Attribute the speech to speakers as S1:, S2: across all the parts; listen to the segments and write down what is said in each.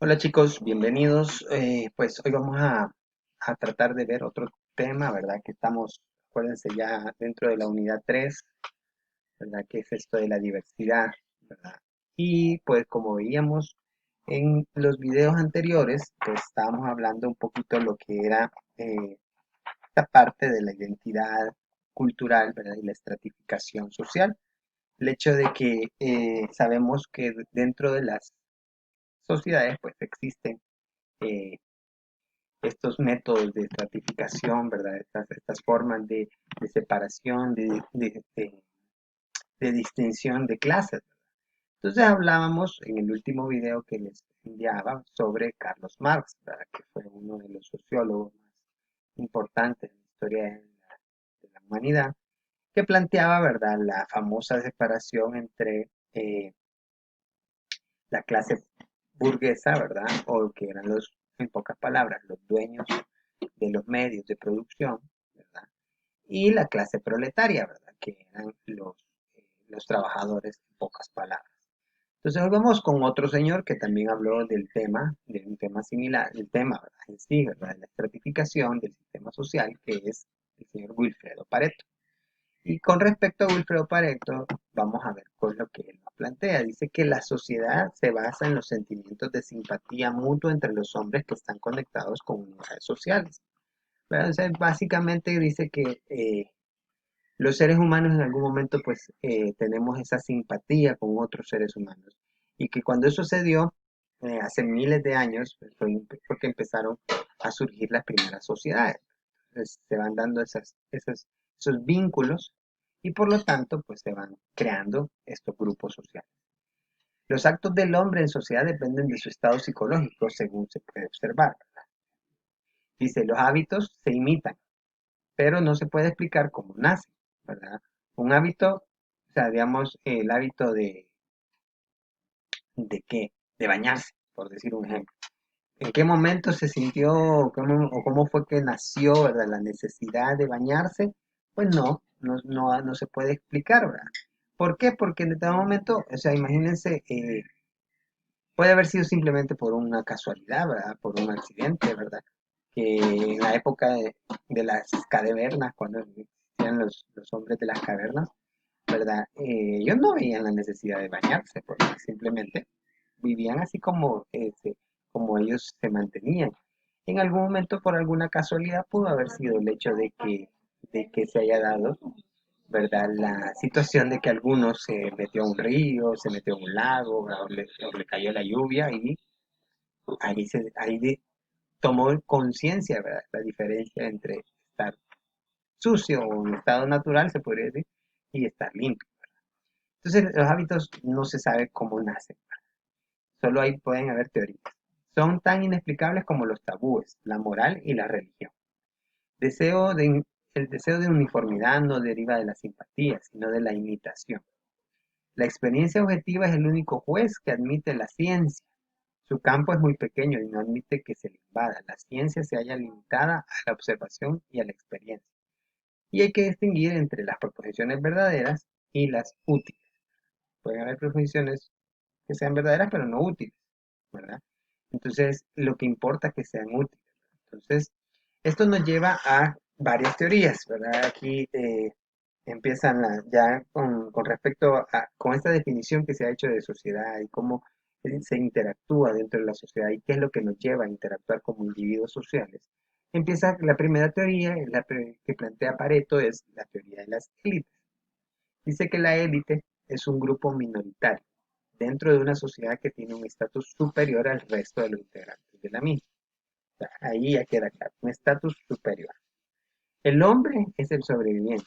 S1: Hola chicos, bienvenidos. Pues hoy vamos a tratar de ver otro tema, ¿verdad? Que estamos, acuérdense ya dentro de la unidad 3, ¿verdad? Que es esto de la diversidad, ¿verdad? Y pues como veíamos en los videos anteriores, pues estábamos hablando un poquito de lo que era esta parte de la identidad cultural, ¿verdad? Y la estratificación social. El hecho de que sabemos que dentro de las sociedades pues existen eh, estos métodos de estratificación, ¿verdad? Estas formas de separación, de distinción de clases. Entonces hablábamos en el último video que les enviaba sobre Carlos Marx, ¿verdad? Que fue uno de los sociólogos más importantes en la historia de la humanidad, que planteaba, ¿verdad?, la famosa separación entre la clase burguesa, ¿verdad? O que eran los, en pocas palabras, los dueños de los medios de producción, ¿verdad? Y la clase proletaria, ¿verdad? Que eran los trabajadores, en pocas palabras. Entonces hoy vamos con otro señor que también habló del tema, de un tema similar, el tema, ¿verdad? En sí, ¿verdad? De la estratificación del sistema social, que es el señor Wilfredo Pareto. Y con respecto a Wilfredo Pareto, vamos a ver con lo que él nos plantea. Dice que la sociedad se basa en los sentimientos de simpatía mutua entre los hombres que están conectados con unidades sociales. ¿Verdad? O sea, básicamente dice que los seres humanos en algún momento pues tenemos esa simpatía con otros seres humanos y que cuando eso se dio hace miles de años pues, fue porque empezaron a surgir las primeras sociedades. Entonces, se van dando esos vínculos y por lo tanto pues se van creando estos grupos sociales. Los actos del hombre en sociedad dependen de su estado psicológico según se puede observar. Dice, los hábitos se imitan pero no se puede explicar cómo nace, ¿verdad? Un hábito, o sea, digamos, el hábito ¿de qué? De bañarse, por decir un ejemplo. ¿En qué momento se sintió o cómo fue que nació, ¿verdad? La necesidad de bañarse? Pues no se puede explicar, ¿verdad? ¿Por qué? Porque en determinado momento, o sea, imagínense, puede haber sido simplemente por una casualidad, ¿verdad? Por un accidente, ¿verdad? Que en la época de las cavernas, cuando existían los hombres de las cavernas, ¿verdad? Ellos no veían la necesidad de bañarse, porque simplemente vivían así como ellos se mantenían. En algún momento, por alguna casualidad, pudo haber sido el hecho de que se haya dado, ¿verdad? La situación de que alguno se metió a un río, se metió a un lago, o le cayó la lluvia y ahí tomó conciencia, ¿verdad? La diferencia entre estar sucio o en estado natural, se podría decir, y estar limpio. Entonces, los hábitos no se sabe cómo nacen, solo ahí pueden haber teorías. Son tan inexplicables como los tabúes, la moral y la religión. Deseo de, el deseo de uniformidad no deriva de la simpatía, sino de la imitación. La experiencia objetiva es el único juez que admite la ciencia. Su campo es muy pequeño y no admite que se le invada. La ciencia se halla limitada a la observación y a la experiencia. Y hay que distinguir entre las proposiciones verdaderas y las útiles. Pueden haber proposiciones que sean verdaderas pero no útiles, ¿verdad? Entonces, lo que importa es que sean útiles. Entonces, esto nos lleva a varias teorías, ¿verdad? Aquí empiezan ya con respecto con esta definición que se ha hecho de sociedad y cómo se interactúa dentro de la sociedad y qué es lo que nos lleva a interactuar como individuos sociales. Empieza la primera teoría, que plantea Pareto, es la teoría de las élites. Dice que la élite es un grupo minoritario dentro de una sociedad que tiene un estatus superior al resto de los integrantes de la misma. O sea, ahí ya queda claro, un estatus superior. El hombre es el sobreviviente,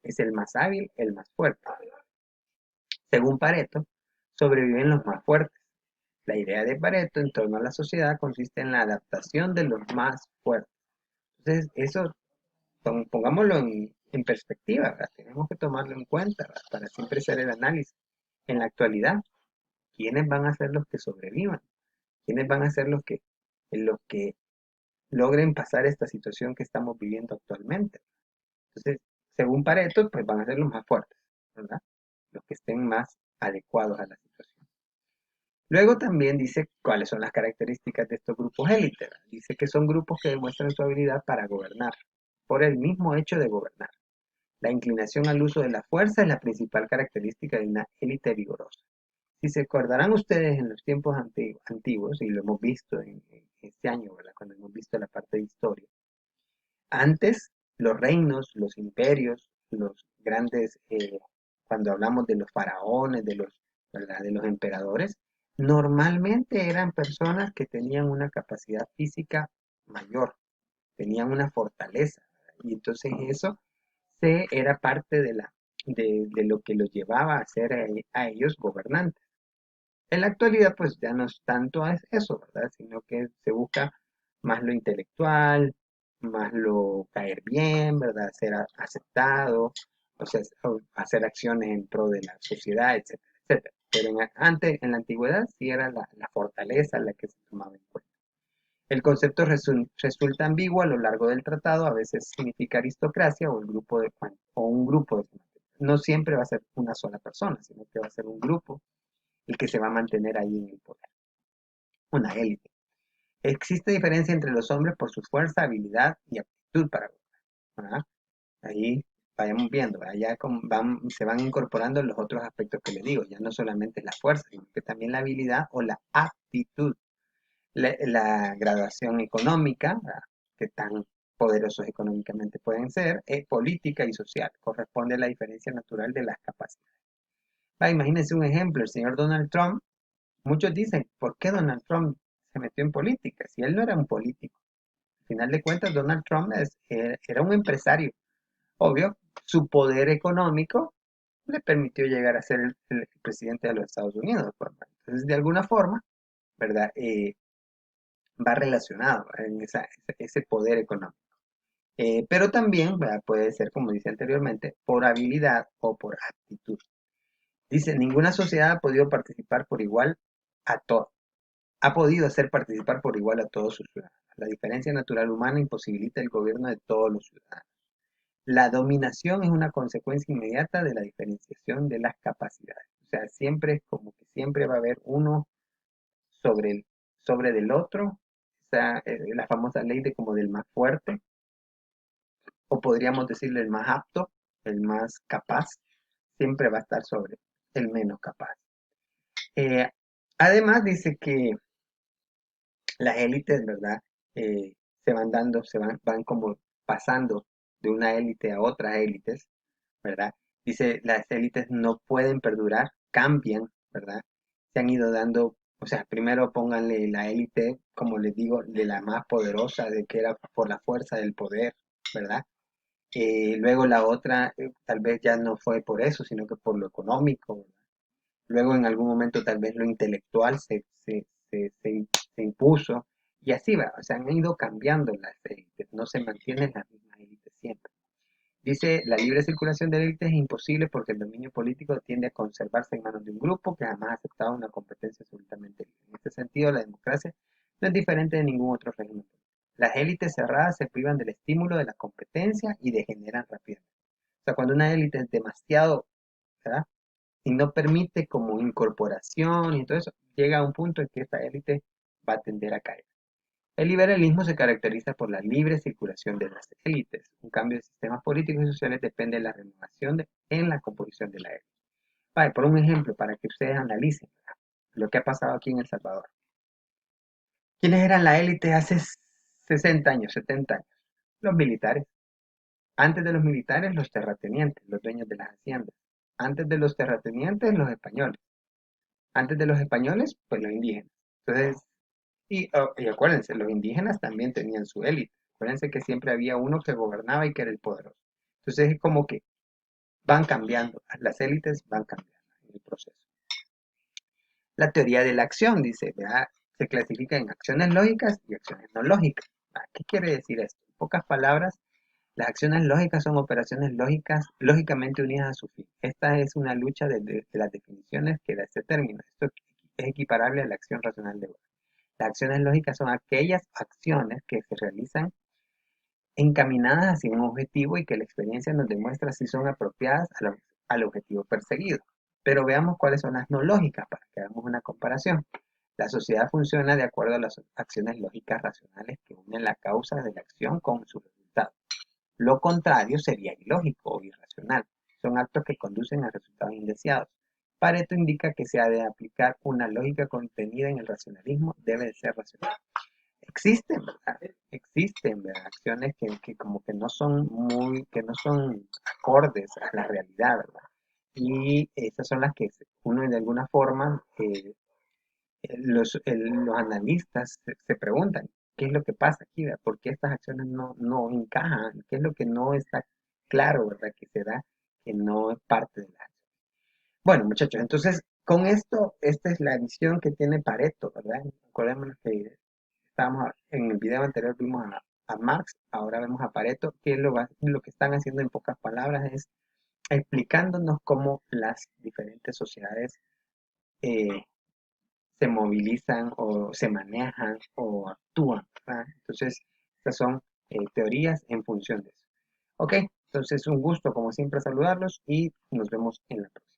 S1: es el más hábil, el más fuerte. Según Pareto, sobreviven los más fuertes. La idea de Pareto en torno a la sociedad consiste en la adaptación de los más fuertes. Entonces, eso pongámoslo en perspectiva, ¿verdad? Tenemos que tomarlo en cuenta, ¿verdad? Para siempre hacer el análisis. En la actualidad, ¿quiénes van a ser los que sobrevivan? ¿Quiénes van a ser los que logren pasar esta situación que estamos viviendo actualmente? Entonces, según Pareto, pues van a ser los más fuertes, ¿verdad? Los que estén más adecuados a la situación. Luego también dice cuáles son las características de estos grupos élite. Dice que son grupos que demuestran su habilidad para gobernar, por el mismo hecho de gobernar. La inclinación al uso de la fuerza es la principal característica de una élite vigorosa. Si se acordarán ustedes en los tiempos antiguos, y lo hemos visto en este año, ¿verdad? Cuando hemos visto la parte de historia, antes los reinos, los imperios, los grandes, cuando hablamos de los faraones, ¿verdad? De los emperadores, normalmente eran personas que tenían una capacidad física mayor, tenían una fortaleza, ¿verdad? Y entonces eso era parte de lo que los llevaba a ser a ellos gobernantes. En la actualidad, pues ya no es tanto eso, ¿verdad? Sino que se busca más lo intelectual, más lo caer bien, ¿verdad? Ser aceptado, o sea, hacer acciones en pro de la sociedad, etcétera, etcétera. Pero antes, en la antigüedad, sí era la fortaleza la que se tomaba en cuenta. El concepto resulta ambiguo a lo largo del tratado, a veces significa aristocracia o, o un grupo de. No siempre va a ser una sola persona, sino que va a ser un grupo el que se va a mantener ahí en el poder, una élite. Existe diferencia entre los hombres por su fuerza, habilidad y aptitud para gobernar. Ahí vayamos viendo, allá se van incorporando los otros aspectos que les digo, ya no solamente la fuerza, sino que también la habilidad o la aptitud, la graduación económica, ¿verdad? Que tan poderosos económicamente pueden ser, política y social, corresponde a la diferencia natural de las capacidades. Imagínense un ejemplo, el señor Donald Trump. Muchos dicen, ¿por qué Donald Trump se metió en política? Si él no era un político. Al final de cuentas, Donald Trump era un empresario. Obvio, su poder económico le permitió llegar a ser el presidente de los Estados Unidos. Entonces, de alguna forma, ¿verdad? Va relacionado en ese poder económico. Pero también, ¿verdad? Puede ser, como dice anteriormente, por habilidad o por aptitud. Dice, ninguna sociedad ha podido participar por igual a todos. Ha podido hacer participar por igual a todos sus ciudadanos. La diferencia natural humana imposibilita el gobierno de todos los ciudadanos. La dominación es una consecuencia inmediata de la diferenciación de las capacidades. O sea, siempre es como que siempre va a haber uno sobre sobre del otro. Esa, la famosa ley de como del más fuerte, o podríamos decirle el más apto, el más capaz, siempre va a estar sobre el menos capaz. Eh, Además dice que las élites, ¿verdad? Se van dando, van como pasando de una élite a otras élites, ¿verdad? Dice, las élites no pueden perdurar, cambian, ¿verdad? Se han ido dando, o sea, primero pónganle la élite, como les digo, de la más poderosa, de que era por la fuerza del poder, ¿verdad? Luego la otra, tal vez ya no fue por eso, sino que por lo económico, ¿verdad? Luego en algún momento tal vez lo intelectual se impuso y así va, o sea, han ido cambiando las élites, no se mantienen las mismas élites siempre. Dice, la libre circulación de élites es imposible porque el dominio político tiende a conservarse en manos de un grupo que jamás ha aceptado una competencia absolutamente libre. En este sentido, la democracia no es diferente de ningún otro régimen. Las élites cerradas se privan del estímulo de la competencia y degeneran rápidamente. O sea, cuando una élite es demasiado, ¿verdad? Y no permite como incorporación y todo eso, llega a un punto en que esta élite va a tender a caer. El liberalismo se caracteriza por la libre circulación de las élites. Un cambio de sistemas políticos y sociales depende de la renovación en la composición de la élite. Vale, por un ejemplo, para que ustedes analicen, ¿verdad? Lo que ha pasado aquí en El Salvador. ¿Quiénes eran la élite hace 60 años, 70 años? Los militares. Antes de los militares, los terratenientes, los dueños de las haciendas. Antes de los terratenientes, los españoles. Antes de los españoles, pues los indígenas. Entonces, y acuérdense, los indígenas también tenían su élite. Acuérdense que siempre había uno que gobernaba y que era el poderoso. Entonces es como que van cambiando, las élites van cambiando en el proceso. La teoría de la acción, dice, ¿verdad? Se clasifica en acciones lógicas y acciones no lógicas. ¿Qué quiere decir esto? En pocas palabras, las acciones lógicas son operaciones lógicas lógicamente unidas a su fin. Esta es una lucha de las definiciones que da este término. Esto es equiparable a la acción racional de Bohr. Las acciones lógicas son aquellas acciones que se realizan encaminadas hacia un objetivo y que la experiencia nos demuestra si son apropiadas al objetivo perseguido. Pero veamos cuáles son las no lógicas para que hagamos una comparación. La sociedad funciona de acuerdo a las acciones lógicas racionales que unen la causa de la acción con su resultado. Lo contrario sería ilógico o irracional. Son actos que conducen a resultados indeseados. Pareto indica que se ha de aplicar una lógica contenida en el racionalismo, debe de ser racional. Existen, ¿verdad? Existen, ¿verdad? Acciones que como que no son que no son acordes a la realidad, ¿verdad? Y esas son las que uno de alguna forma, los analistas se preguntan, ¿qué es lo que pasa aquí, verdad? ¿Por qué estas acciones no encajan? ¿Qué es lo que no está claro, verdad? Que se da, que no es parte de la acción. Bueno, muchachos, entonces, con esto, esta es la visión que tiene Pareto, ¿verdad? Acordémonos que en el video anterior vimos a Marx, ahora vemos a Pareto, que lo que están haciendo en pocas palabras es explicándonos cómo las diferentes sociedades eh, se movilizan o se manejan o actúan, ¿verdad? Entonces, estas son teorías en función de eso. Ok, entonces un gusto como siempre saludarlos y nos vemos en la próxima.